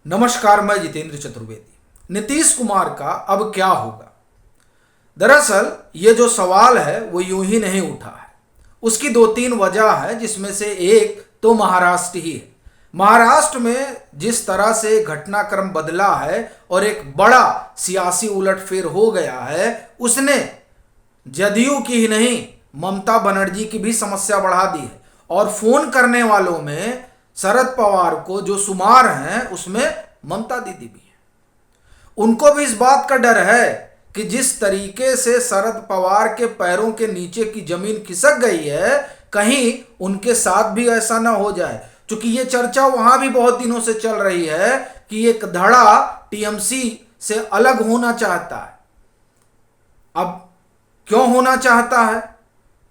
नमस्कार, मैं जितेंद्र चतुर्वेदी। नीतीश कुमार का अब क्या होगा? दरअसल ये जो सवाल है वो यूं ही नहीं उठा है। उसकी दो तीन वजह है, जिसमें से एक तो महाराष्ट्र ही है। महाराष्ट्र में जिस तरह से घटनाक्रम बदला है और एक बड़ा सियासी उलटफेर हो गया है, उसने जदयू की ही नहीं ममता बनर्जी की भी समस्या बढ़ा दी है। और फोन करने वालों में शरद पवार को जो शुमार हैं उसमें ममता दीदी भी है। उनको भी इस बात का डर है कि जिस तरीके से शरद पवार के पैरों के नीचे की जमीन खिसक गई है, कहीं उनके साथ भी ऐसा ना हो जाए। क्योंकि ये चर्चा वहां भी बहुत दिनों से चल रही है कि एक धड़ा टीएमसी से अलग होना चाहता है। अब क्यों होना चाहता है?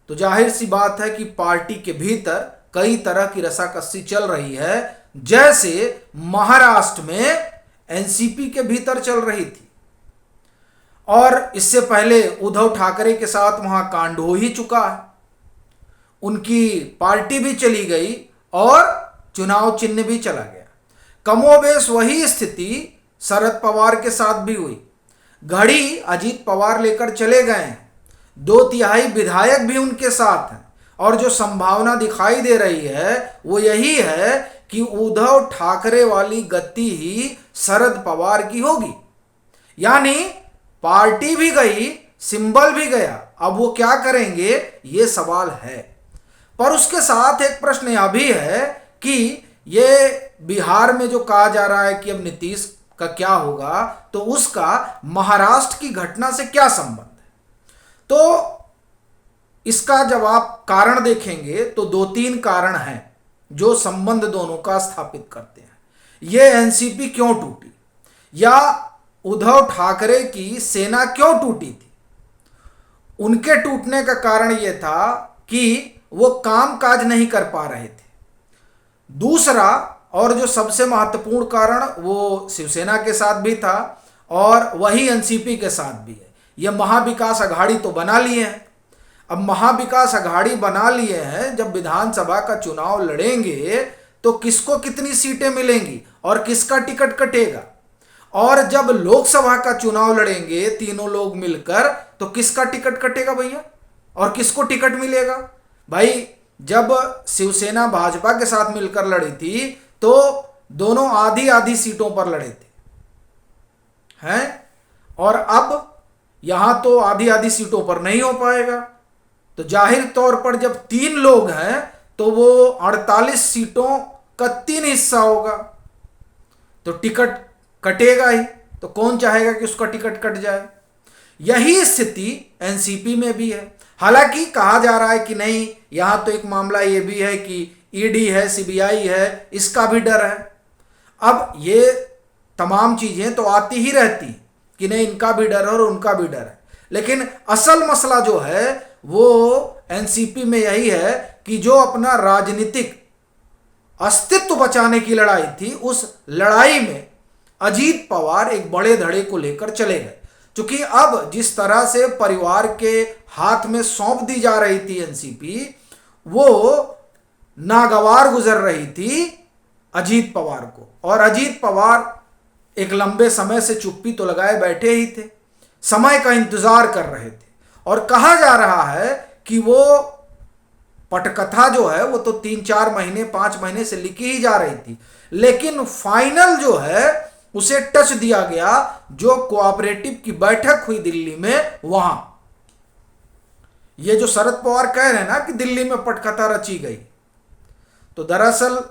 तो जाहिर सी बात है कि पार्टी के भीतर कई तरह की रसाकसी चल रही है, जैसे महाराष्ट्र में एनसीपी के भीतर चल रही थी। और इससे पहले उद्धव ठाकरे के साथ वहां कांड हो ही चुका है। उनकी पार्टी भी चली गई और चुनाव चिन्ह भी चला गया। कमोबेश वही स्थिति शरद पवार के साथ भी हुई। घड़ी अजीत पवार लेकर चले गए हैं, 2/3 विधायक भी उनके साथ हैं। और जो संभावना दिखाई दे रही है वो यही है कि उद्धव ठाकरे वाली गति ही शरद पवार की होगी। यानी पार्टी भी गई, सिंबल भी गया। अब वो क्या करेंगे, ये सवाल है। पर उसके साथ एक प्रश्न यह भी है कि ये बिहार में जो कहा जा रहा है कि अब नीतीश का क्या होगा, तो उसका महाराष्ट्र की घटना से क्या संबंध है? तो इसका जब आप कारण देखेंगे तो 2-3 कारण हैं जो संबंध दोनों का स्थापित करते हैं। यह एनसीपी क्यों टूटी, या उद्धव ठाकरे की सेना क्यों टूटी थी? उनके टूटने का कारण यह था कि वो काम काज नहीं कर पा रहे थे। दूसरा और जो सबसे महत्वपूर्ण कारण वो शिवसेना के साथ भी था और वही एनसीपी के साथ भी है। यह महाविकास अघाड़ी तो बना लिए हैं। अब महाविकास अघाड़ी बना लिए हैं, जब विधानसभा का चुनाव लड़ेंगे तो किसको कितनी सीटें मिलेंगी और किसका टिकट कटेगा। और जब लोकसभा का चुनाव लड़ेंगे तीनों लोग मिलकर, तो किसका टिकट कटेगा भैया और किसको टिकट मिलेगा? भाई, जब शिवसेना भाजपा के साथ मिलकर लड़ी थी तो दोनों आधी आधी सीटों पर लड़े थे हैं, और अब यहां तो आधी आधी सीटों पर नहीं हो पाएगा। तो जाहिर तौर पर जब 3 लोग हैं तो वो 48 सीटों का 3 हिस्सा होगा, तो टिकट कटेगा ही। तो कौन चाहेगा कि उसका टिकट कट जाए? यही स्थिति एनसीपी में भी है। हालांकि कहा जा रहा है कि नहीं, यहां तो एक मामला ये भी है कि ईडी है, सीबीआई है, इसका भी डर है। अब ये तमाम चीजें तो आती ही रहती कि नहीं, इनका भी डर है और उनका भी डर है। लेकिन असल मसला जो है वो एनसीपी में यही है कि जो अपना राजनीतिक अस्तित्व बचाने की लड़ाई थी, उस लड़ाई में अजीत पवार एक बड़े धड़े को लेकर चले गए। क्योंकि अब जिस तरह से परिवार के हाथ में सौंप दी जा रही थी एनसीपी, वो नागवार गुजर रही थी अजीत पवार को। और अजीत पवार एक लंबे समय से चुप्पी तो लगाए बैठे ही थे, समय का इंतजार कर रहे थे। और कहा जा रहा है कि वो पटकथा जो है वो तो 3-4 महीने 5 महीने से लिखी ही जा रही थी, लेकिन फाइनल जो है उसे टच दिया गया जो कोऑपरेटिव की बैठक हुई दिल्ली में, वहां। ये जो शरद पवार कह रहे हैं ना कि दिल्ली में पटकथा रची गई, तो दरअसल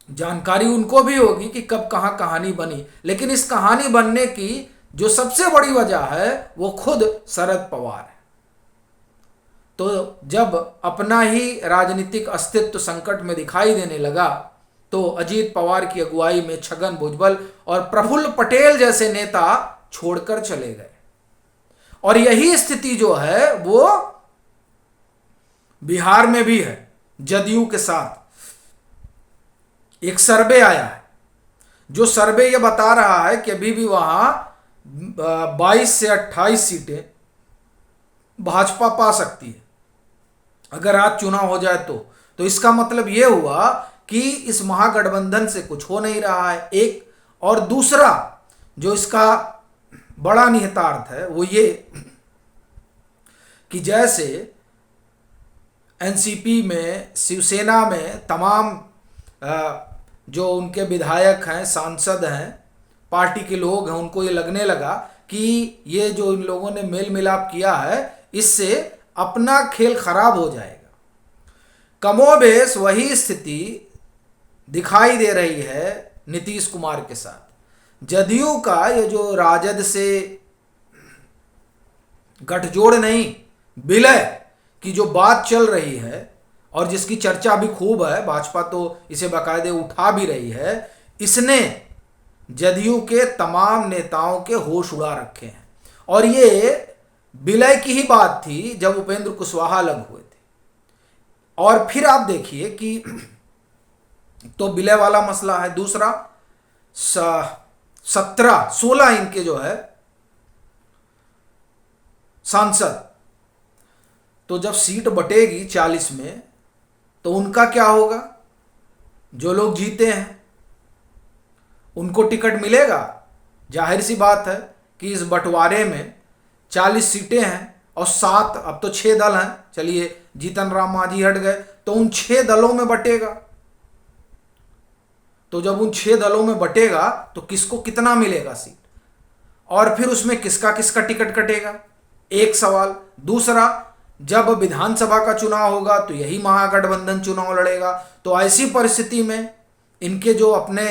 जानकारी उनको भी होगी कि कब कहां कहानी बनी। लेकिन इस कहानी बनने की जो सबसे बड़ी वजह है वो खुद शरद पवार है। तो जब अपना ही राजनीतिक अस्तित्व संकट में दिखाई देने लगा, तो अजीत पवार की अगुवाई में छगन भुजबल और प्रफुल्ल पटेल जैसे नेता छोड़कर चले गए। और यही स्थिति जो है वो बिहार में भी है। जदयू के साथ एक सर्वे आया है, जो सर्वे ये बता रहा है कि अभी भी वहां 22 से 28 सीटें भाजपा पा सकती है अगर आज चुनाव हो जाए तो इसका मतलब यह हुआ कि इस महागठबंधन से कुछ हो नहीं रहा है। एक और दूसरा जो इसका बड़ा निहितार्थ है वो ये कि जैसे एनसीपी में, शिवसेना में तमाम जो उनके विधायक हैं, सांसद हैं, पार्टी के लोग हैं, उनको ये लगने लगा कि ये जो इन लोगों ने मेल मिलाप किया है इससे अपना खेल खराब हो जाएगा। कमोबेश वही स्थिति दिखाई दे रही है नीतीश कुमार के साथ। जदयू का ये जो राजद से गठजोड़ नहीं, विलय की जो बात चल रही है और जिसकी चर्चा भी खूब है, भाजपा तो इसे बाकायदे उठा भी रही है, इसने जदयू के तमाम नेताओं के होश उड़ा रखे हैं। और ये विलय की ही बात थी जब उपेंद्र कुशवाहा अलग हुए थे। और फिर आप देखिए कि तो विलय वाला मसला है, दूसरा 16 इनके जो है सांसद, तो जब सीट बटेगी 40 में तो उनका क्या होगा? जो लोग जीते हैं उनको टिकट मिलेगा? जाहिर सी बात है कि इस बंटवारे में 40 सीटें हैं और 7, अब तो 6 दल हैं, चलिए जीतन राम मांझी हट गए, तो उन 6 दलों में बटेगा। तो जब उन 6 दलों में बटेगा तो किसको कितना मिलेगा सीट, और फिर उसमें किसका किसका टिकट कटेगा, एक सवाल। दूसरा, जब विधानसभा का चुनाव होगा तो यही महागठबंधन चुनाव लड़ेगा, तो ऐसी परिस्थिति में इनके जो अपने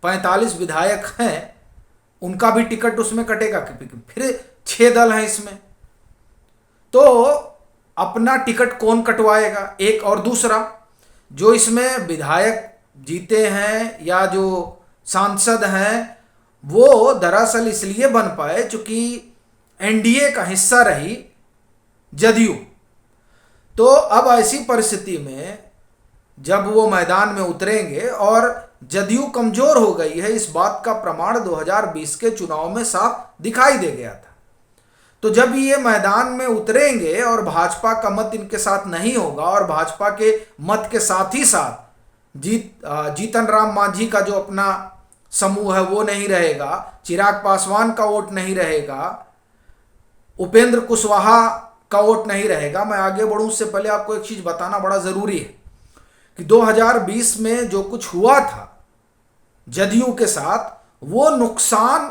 45 विधायक हैं उनका भी टिकट उसमें कटेगा। फिर 6 दल हैं इसमें, तो अपना टिकट कौन कटवाएगा? एक। और दूसरा, जो इसमें विधायक जीते हैं या जो सांसद हैं वो दरअसल इसलिए बन पाए चूंकि एनडीए का हिस्सा रही जदयू। तो अब ऐसी परिस्थिति में जब वो मैदान में उतरेंगे, और जदयू कमजोर हो गई है, इस बात का प्रमाण 2020 के चुनाव में साफ दिखाई दे गया था। तो जब ये मैदान में उतरेंगे और भाजपा का मत इनके साथ नहीं होगा और भाजपा के मत के साथ ही साथ जीतन राम मांझी का जो अपना समूह है वो नहीं रहेगा, चिराग पासवान का वोट नहीं रहेगा, उपेंद्र कुशवाहा का वोट नहीं रहेगा। मैं आगे बढ़ूं उससे पहले आपको एक चीज बताना बड़ा जरूरी है कि 2020 में जो कुछ हुआ था जदयू के साथ, वो नुकसान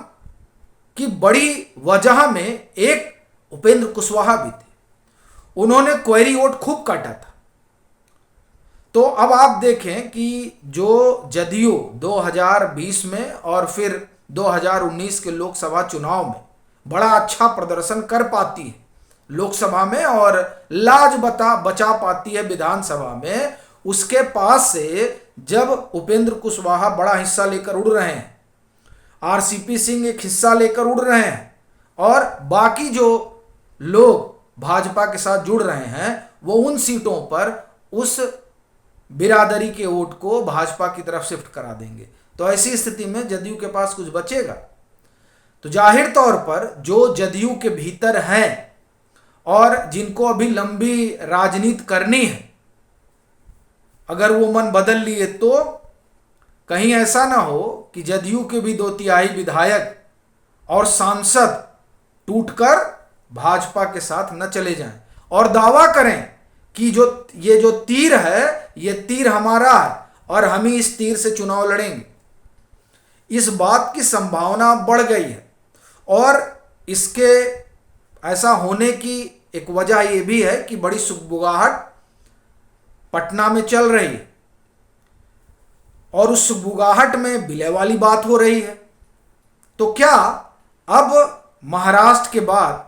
की बड़ी वजह में एक उपेंद्र कुशवाहा भी थे। उन्होंने क्वेरी वोट खूब काटा था। तो अब आप देखें कि जो जदयू 2020 में और फिर 2019 के लोकसभा चुनाव में बड़ा अच्छा प्रदर्शन कर पाती है लोकसभा में और लाज बचा पाती है विधानसभा में, उसके पास से जब उपेंद्र कुशवाहा बड़ा हिस्सा लेकर उड़ रहे हैं, आरसीपी सिंह एक हिस्सा लेकर उड़ रहे हैं, और बाकी जो लोग भाजपा के साथ जुड़ रहे हैं वो उन सीटों पर उस बिरादरी के वोट को भाजपा की तरफ शिफ्ट करा देंगे। तो ऐसी स्थिति में जदयू के पास कुछ बचेगा? तो जाहिर तौर पर जो जदयू के भीतर हैं और जिनको अभी लंबी राजनीति करनी है, अगर वो मन बदल लिए तो कहीं ऐसा ना हो कि जदयू के भी 2/3 विधायक और सांसद टूटकर भाजपा के साथ न चले जाएं और दावा करें कि ये जो तीर है ये तीर हमारा है और हम ही इस तीर से चुनाव लड़ेंगे। इस बात की संभावना बढ़ गई है, और इसके ऐसा होने की एक वजह यह भी है कि बड़ी सुगबुगाहट पटना में चल रही है और उस सुगबुगाहट में विलय वाली बात हो रही है। तो क्या अब महाराष्ट्र के बाद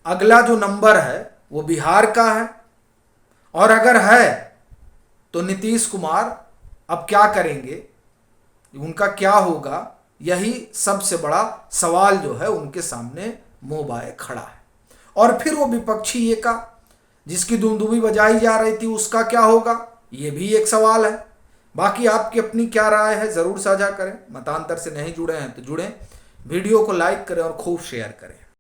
अगला जो नंबर है वो बिहार का है? और अगर है तो नीतीश कुमार अब क्या करेंगे, उनका क्या होगा? यही सबसे बड़ा सवाल जो है उनके सामने मुंह बाए खड़ा है। और फिर वो विपक्षी एका जिसकी दुमदुमी बजाई जा रही थी उसका क्या होगा, ये भी एक सवाल है। बाकी आपकी अपनी क्या राय है जरूर साझा करें। मतांतर से नहीं जुड़े हैं तो जुड़ें, वीडियो को लाइक करें और खूब शेयर करें।